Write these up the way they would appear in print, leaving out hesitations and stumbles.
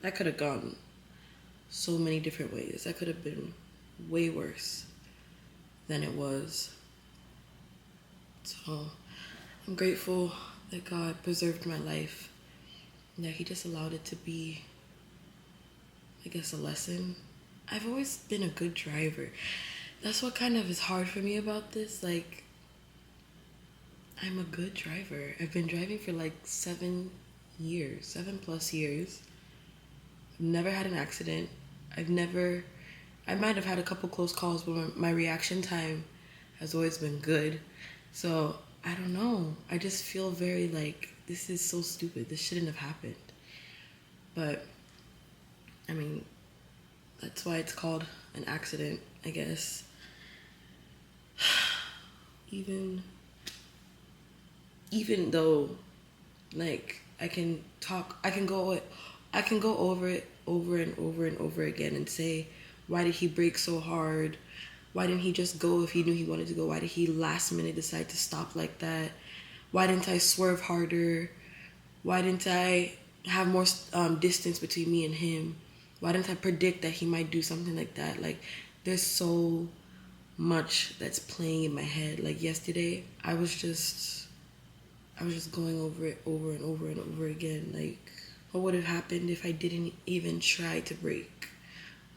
That could have gone so many different ways. That could have been way worse than it was. So I'm grateful that God preserved my life and that He just allowed it to be, I guess, a lesson. I've always been a good driver. That's what kind of is hard for me about this. Like, I'm a good driver. I've been driving for like 7 years, 7+ years. I've never had an accident. I might have had a couple close calls, but my reaction time has always been good. So I don't know. I just feel very like this is so stupid. This shouldn't have happened. But I mean, that's why it's called an accident, I guess. Even even though like I can go over it over and over and over again and say, why did he brake so hard? Why didn't he just go if he knew he wanted to go? Why did he last minute decide to stop like that? Why didn't I swerve harder? Why didn't I have more distance between me and him? Why didn't I predict that he might do something like that? Like, there's so much that's playing in my head. Like yesterday, I was just going over it over and over and over again. Like, what would have happened if I didn't even try to brake?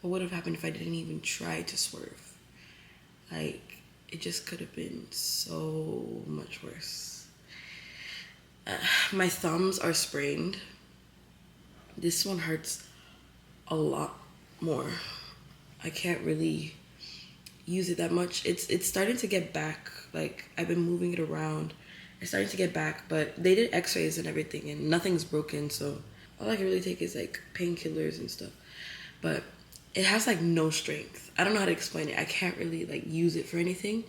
What would have happened if I didn't even try to swerve? Like, it just could have been so much worse. My thumbs are sprained. This one hurts a lot more. I can't really use it that much. It's starting to get back. Like, I've been moving it around. It's starting to get back, but they did x-rays and everything and nothing's broken, so all I can really take is like painkillers and stuff. But it has like no strength. I don't know how to explain it. I can't really like use it for anything,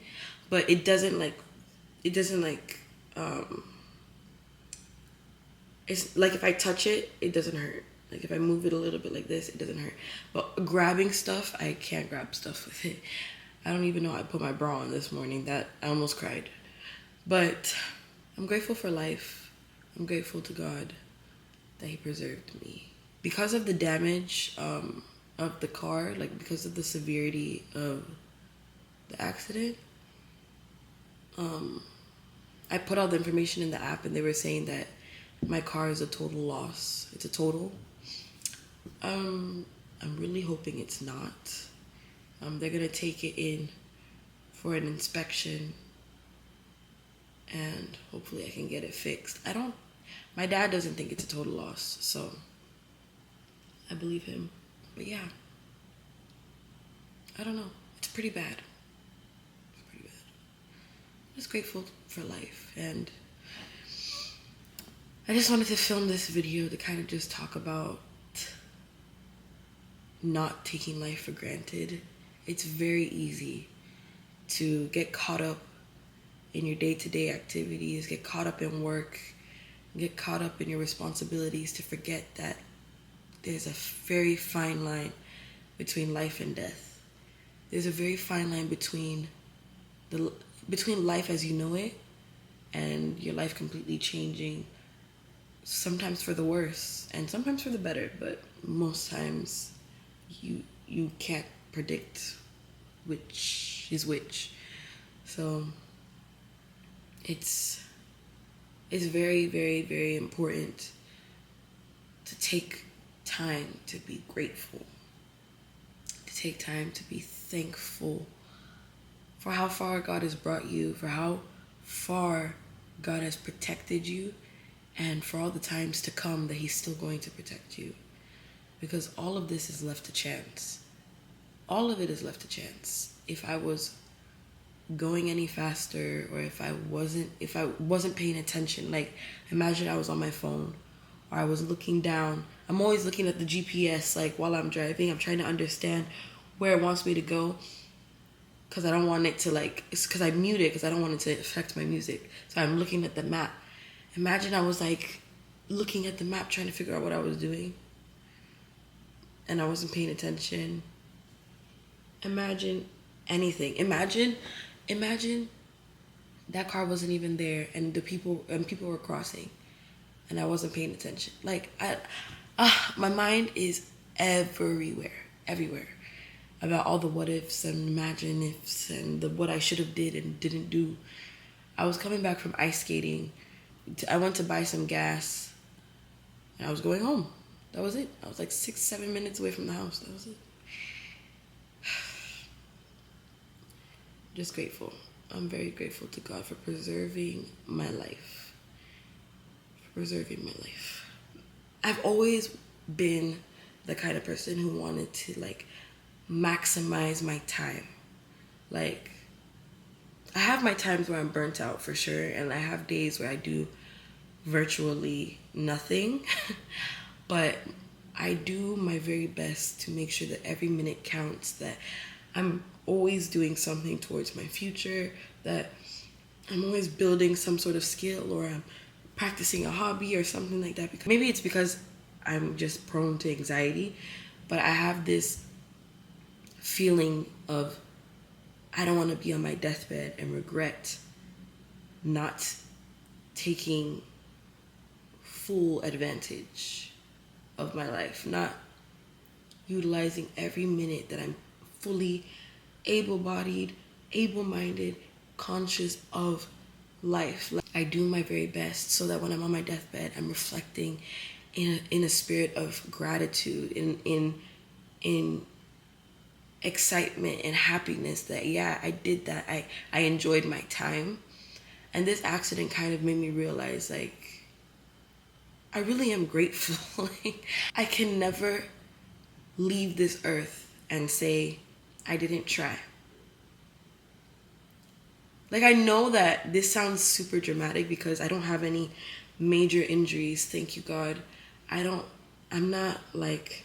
but it doesn't like it's like if I touch it, it doesn't hurt. Like if I move it a little bit like this, it doesn't hurt. But grabbing stuff, I can't grab stuff with it. I don't even know I put my bra on this morning. That I almost cried. But I'm grateful for life. I'm grateful to God that He preserved me. Because of the damage of the car, like because of the severity of the accident, I put all the information in the app and they were saying that my car is a total loss. It's a total. I'm really hoping it's not. They're gonna take it in for an inspection and hopefully I can get it fixed. My dad doesn't think it's a total loss, so I believe him. But yeah, I don't know. It's pretty bad. It's pretty bad. I'm just grateful for life, and I just wanted to film this video to kind of just talk about not taking life for granted. It's very easy to get caught up in your day-to-day activities, get caught up in work, get caught up in your responsibilities to forget that there's a very fine line between life and death. There's a very fine line between life as you know it and your life completely changing, sometimes for the worse and sometimes for the better, but most times you can't predict which is which. So it's very, very, very important to take time to be grateful, to take time to be thankful for how far God has brought you, for how far God has protected you, and for all the times to come that He's still going to protect you. Because all of this is left to chance. All of it is left to chance. If I was going any faster, or if I wasn't paying attention, like imagine I was on my phone or I was looking down. I'm always looking at the GPS, like while I'm driving. I'm trying to understand where it wants me to go, because I don't want it to because I mute it because I don't want it to affect my music. So I'm looking at the map. Imagine I was like looking at the map trying to figure out what I was doing and I wasn't paying attention. Imagine anything. Imagine that car wasn't even there and people were crossing and I wasn't paying attention. Like My mind is everywhere, about all the what ifs and imagine ifs and the what I should have did and didn't do. I was coming back from ice skating. I went to buy some gas, and I was going home. That was it. I was like 6-7 minutes away from the house. That was it. Just grateful. I'm very grateful to God for preserving my life. For preserving my life. I've always been the kind of person who wanted to like maximize my time. Like, I have my times where I'm burnt out for sure, and I have days where I do virtually nothing. But I do my very best to make sure that every minute counts, that I'm always doing something towards my future, that I'm always building some sort of skill, or I'm practicing a hobby or something like that. Because maybe it's because I'm just prone to anxiety, but I have this feeling of I don't want to be on my deathbed and regret not taking full advantage of my life, not utilizing every minute that I'm fully able-bodied, able-minded, conscious of life. I do my very best so that when I'm on my deathbed, I'm reflecting in a spirit of gratitude, in excitement and happiness that, yeah, I did that. I enjoyed my time. And this accident kind of made me realize, like, I really am grateful. Like, I can never leave this earth and say I didn't try. Like, I know that this sounds super dramatic because I don't have any major injuries, thank you God. I'm not like,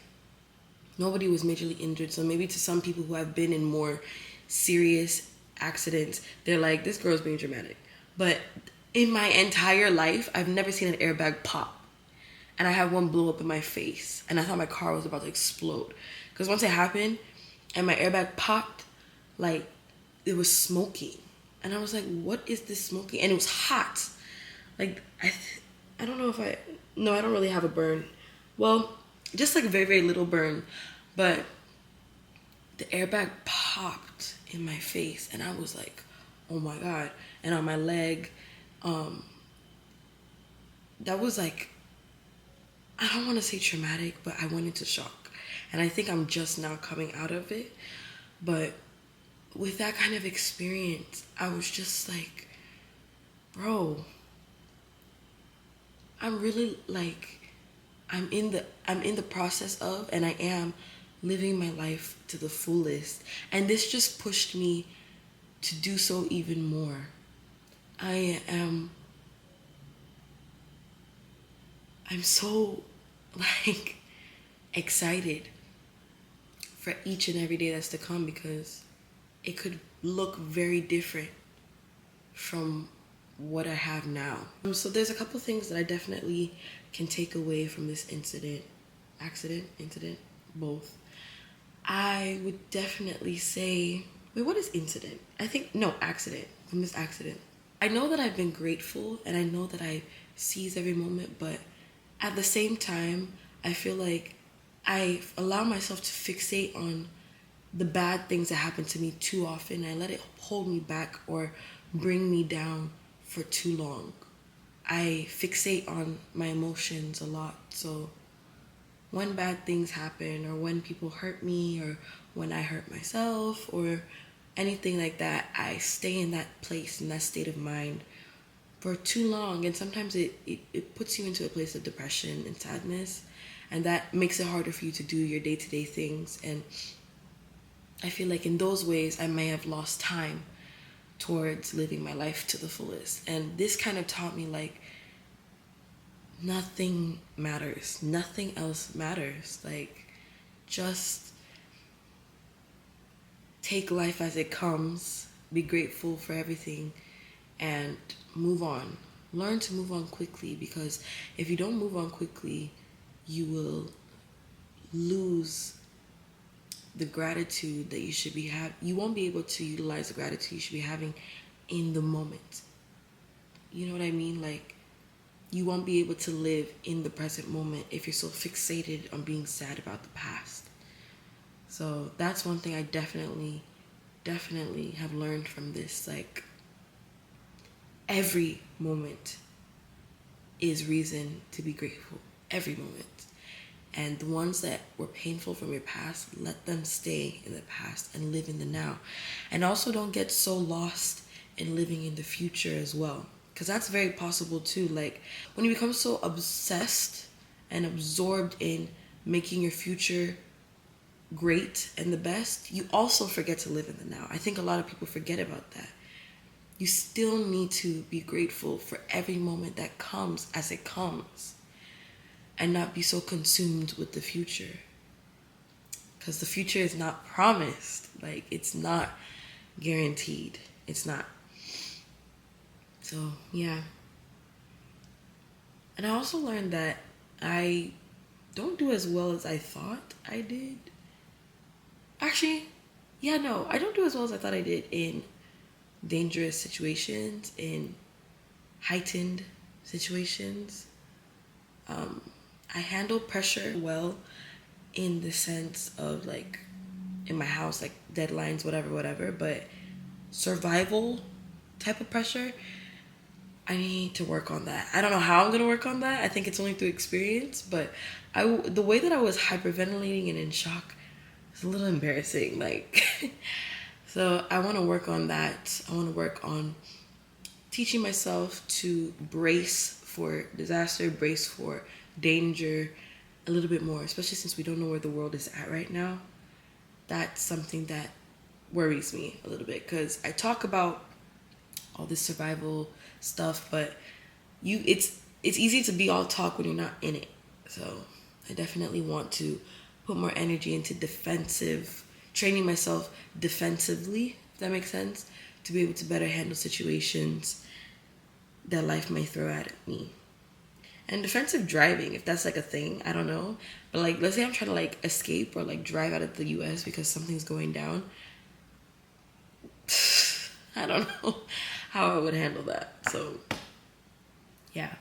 nobody was majorly injured. So maybe to some people who have been in more serious accidents, they're like, this girl's being dramatic. But in my entire life, I've never seen an airbag pop. And I had one blow up in my face. And I thought my car was about to explode. Because once it happened and my airbag popped, like, it was smoking. And I was like, what is this smoking? And it was hot. Like, I don't know if no, I don't really have a burn. Well, just like a very, very little burn. But the airbag popped in my face. And I was like, oh my God. And on my leg, that was like, I don't want to say traumatic, but I went into shock. And I think I'm just now coming out of it. But with that kind of experience, I was just like, bro, I'm really like, I'm in the process of, and I am living my life to the fullest. And this just pushed me to do so even more. I'm so like excited for each and every day that's to come, because it could look very different from what I have now. So there's a couple things that I definitely can take away from this incident, both. I would definitely say, wait, what is incident? Accident, from this accident. I know that I've been grateful and I know that I seize every moment, but at the same time, I feel like I allow myself to fixate on the bad things that happen to me too often. I let it hold me back or bring me down for too long. I fixate on my emotions a lot. So when bad things happen, or when people hurt me, or when I hurt myself, or anything like that, I stay in that place, in that state of mind for too long. And sometimes it puts you into a place of depression and sadness. And that makes it harder for you to do your day-to-day things. And I feel like in those ways, I may have lost time towards living my life to the fullest. And this kind of taught me, like, nothing matters. Nothing else matters. Like, just take life as it comes. Be grateful for everything and move on. Learn to move on quickly, because if you don't move on quickly, you will lose the gratitude that you should be having. You won't be able to utilize the gratitude you should be having in the moment. You know what I mean? Like, you won't be able to live in the present moment if you're so fixated on being sad about the past. So that's one thing I definitely have learned from this. Like, every moment is reason to be grateful. Every moment. And the ones that were painful from your past, let them stay in the past and live in the now. And also don't get so lost in living in the future as well. Because that's very possible too. Like, when you become so obsessed and absorbed in making your future great and the best, you also forget to live in the now. I think a lot of people forget about that. You still need to be grateful for every moment that comes as it comes, and not be so consumed with the future. Because the future is not promised. Like, it's not guaranteed. It's not. So, yeah. And I also learned that I don't do as well as I thought I did. Actually, yeah, no, I don't do as well as I thought I did in dangerous situations, in heightened situations. I handle pressure well, in the sense of, like, in my house, like deadlines, whatever, but survival type of pressure, I need to work on that. I don't know how I'm going to work on that. I think it's only through experience, but the way that I was hyperventilating and in shock is a little embarrassing. Like, so I want to work on that. I want to work on teaching myself to brace for disaster, brace for danger a little bit more, especially since we don't know where the world is at right now. That's something that worries me a little bit, because I talk about all this survival stuff, but it's easy to be all talk when you're not in it. So I definitely want to put more energy into training myself defensively, if that makes sense, to be able to better handle situations that life may throw at me. And defensive driving, if that's like a thing, I don't know. But like, let's say I'm trying to like escape or like drive out of the US because something's going down. I don't know how I would handle that. So, yeah.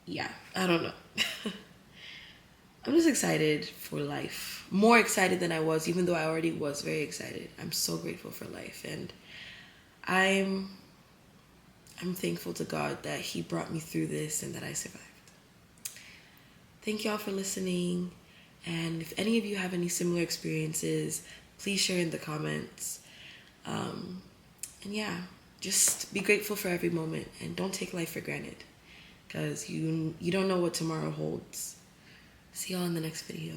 Yeah, I don't know. I'm just excited for life. More excited than I was, even though I already was very excited. I'm so grateful for life. And I'm thankful to God that He brought me through this and that I survived. Thank y'all for listening. And if any of you have any similar experiences, please share in the comments. And yeah, just be grateful for every moment and don't take life for granted, because you don't know what tomorrow holds. See y'all in the next video.